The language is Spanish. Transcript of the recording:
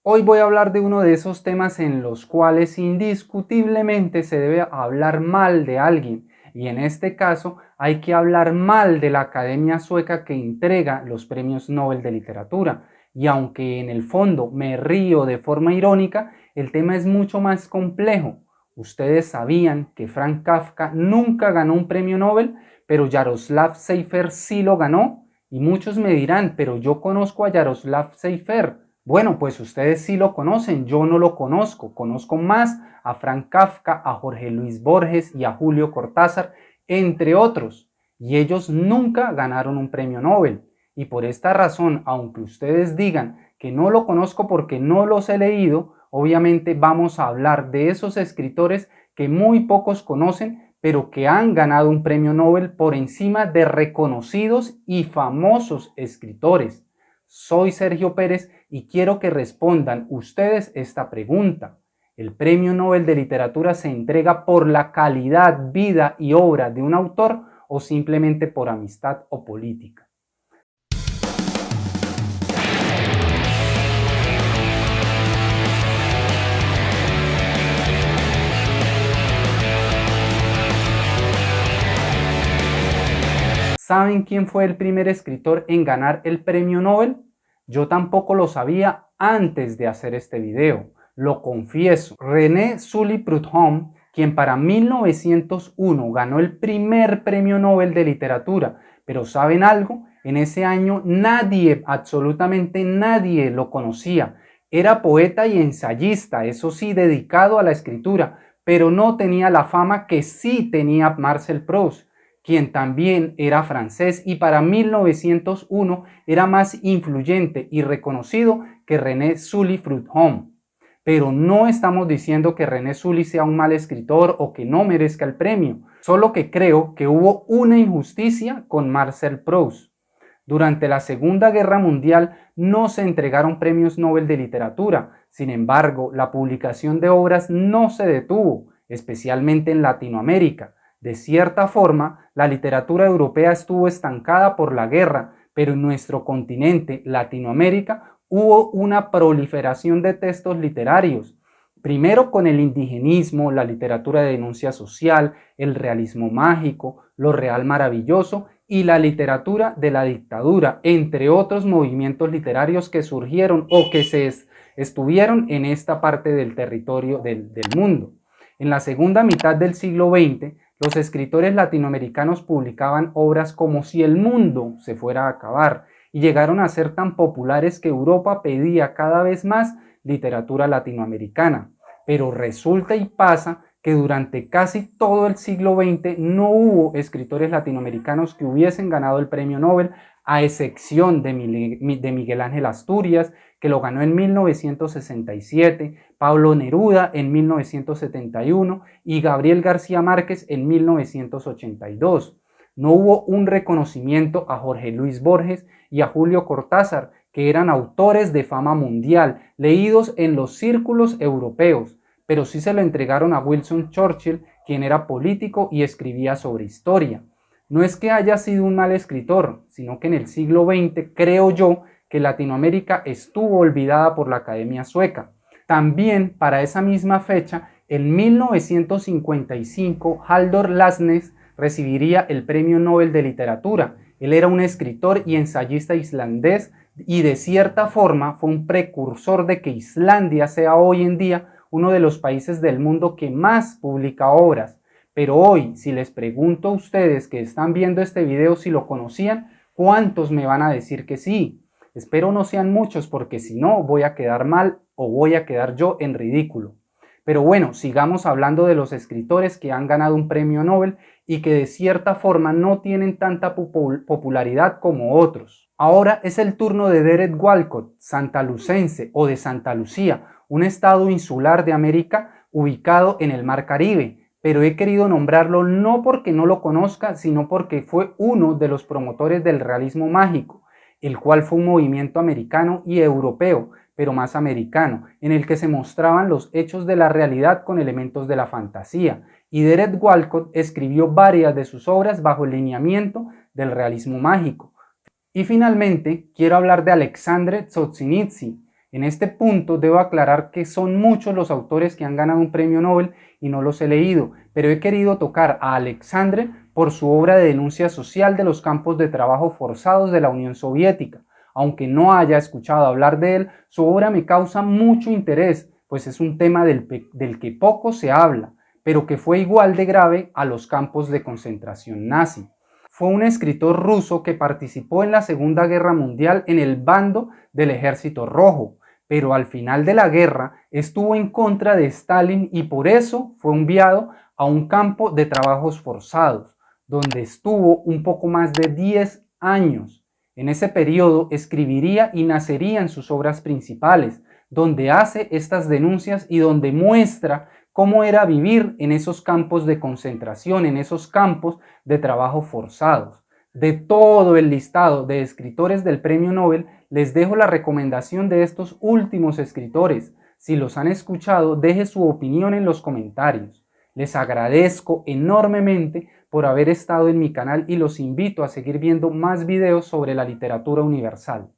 Hoy voy a hablar de uno de esos temas en los cuales indiscutiblemente se debe hablar mal de alguien, y en este caso hay que hablar mal de la Academia Sueca que entrega los premios Nobel de Literatura. Y aunque en el fondo me río de forma irónica, el tema es mucho más complejo. Ustedes sabían que Franz Kafka nunca ganó un premio Nobel, pero Jaroslav Seifer sí lo ganó, y muchos me dirán, pero yo conozco a Jaroslav Seifer. Bueno, pues ustedes sí lo conocen, yo no lo conozco más a Franz Kafka, a Jorge Luis Borges y a Julio Cortázar, entre otros, y ellos nunca ganaron un premio Nobel. Y por esta razón, aunque ustedes digan que no lo conozco porque no los he leído, obviamente vamos a hablar de esos escritores que muy pocos conocen, pero que han ganado un premio Nobel por encima de reconocidos y famosos escritores. Soy Sergio Pérez y quiero que respondan ustedes esta pregunta. ¿El Premio Nobel de Literatura se entrega por la calidad, vida y obra de un autor o simplemente por amistad o política? ¿Saben quién fue el primer escritor en ganar el premio Nobel? Yo tampoco lo sabía antes de hacer este video, lo confieso. René Sully Prudhomme, quien para 1901 ganó el primer premio Nobel de literatura. Pero ¿saben algo? En ese año nadie, absolutamente nadie lo conocía. Era poeta y ensayista, eso sí, dedicado a la escritura, pero no tenía la fama que sí tenía Marcel Proust, quien también era francés y para 1901 era más influyente y reconocido que René Sully Prudhomme. Pero no estamos diciendo que René Sully sea un mal escritor o que no merezca el premio, solo que creo que hubo una injusticia con Marcel Proust. Durante la Segunda Guerra Mundial no se entregaron premios Nobel de literatura, sin embargo, la publicación de obras no se detuvo, especialmente en Latinoamérica. De cierta forma, la literatura europea estuvo estancada por la guerra, pero en nuestro continente, Latinoamérica, hubo una proliferación de textos literarios. Primero con el indigenismo, la literatura de denuncia social, el realismo mágico, lo real maravilloso y la literatura de la dictadura, entre otros movimientos literarios que surgieron o que estuvieron en esta parte del territorio del mundo. En la segunda mitad del siglo XX, los escritores latinoamericanos publicaban obras como si el mundo se fuera a acabar y llegaron a ser tan populares que Europa pedía cada vez más literatura latinoamericana. Pero resulta y pasa que durante casi todo el siglo XX no hubo escritores latinoamericanos que hubiesen ganado el premio Nobel, a excepción de Miguel Ángel Asturias, que lo ganó en 1967, Pablo Neruda en 1971 y Gabriel García Márquez en 1982. No hubo un reconocimiento a Jorge Luis Borges y a Julio Cortázar, que eran autores de fama mundial, leídos en los círculos europeos, pero sí se lo entregaron a Winston Churchill, quien era político y escribía sobre historia. No es que haya sido un mal escritor, sino que en el siglo XX creo yo que Latinoamérica estuvo olvidada por la Academia Sueca. También para esa misma fecha, en 1955, Halldór Laxness recibiría el Premio Nobel de Literatura. Él era un escritor y ensayista islandés y de cierta forma fue un precursor de que Islandia sea hoy en día uno de los países del mundo que más publica obras. Pero hoy, si les pregunto a ustedes que están viendo este video si lo conocían, ¿cuántos me van a decir que sí? Espero no sean muchos porque si no voy a quedar mal o voy a quedar yo en ridículo. Pero bueno, sigamos hablando de los escritores que han ganado un premio Nobel y que de cierta forma no tienen tanta popularidad como otros. Ahora es el turno de Derek Walcott, santalucense o de Santa Lucía, un estado insular de América ubicado en el Mar Caribe, pero he querido nombrarlo no porque no lo conozca, sino porque fue uno de los promotores del realismo mágico, el cual fue un movimiento americano y europeo, pero más americano, en el que se mostraban los hechos de la realidad con elementos de la fantasía, y Derek Walcott escribió varias de sus obras bajo el lineamiento del realismo mágico. Y finalmente, quiero hablar de Alexandre Solzhenitsyn, En este punto debo aclarar que son muchos los autores que han ganado un premio Nobel y no los he leído, pero he querido tocar a Alexandre por su obra de denuncia social de los campos de trabajo forzados de la Unión Soviética. Aunque no haya escuchado hablar de él, su obra me causa mucho interés, pues es un tema del que poco se habla, pero que fue igual de grave a los campos de concentración nazi. Fue un escritor ruso que participó en la Segunda Guerra Mundial en el bando del Ejército Rojo, pero al final de la guerra estuvo en contra de Stalin y por eso fue enviado a un campo de trabajos forzados, donde estuvo un poco más de 10 años. En ese periodo escribiría y nacerían sus obras principales, donde hace estas denuncias y donde muestra cómo era vivir en esos campos de concentración, en esos campos de trabajo forzados. De todo el listado de escritores del Premio Nobel, les dejo la recomendación de estos últimos escritores. Si los han escuchado, deje su opinión en los comentarios. Les agradezco enormemente por haber estado en mi canal y los invito a seguir viendo más videos sobre la literatura universal.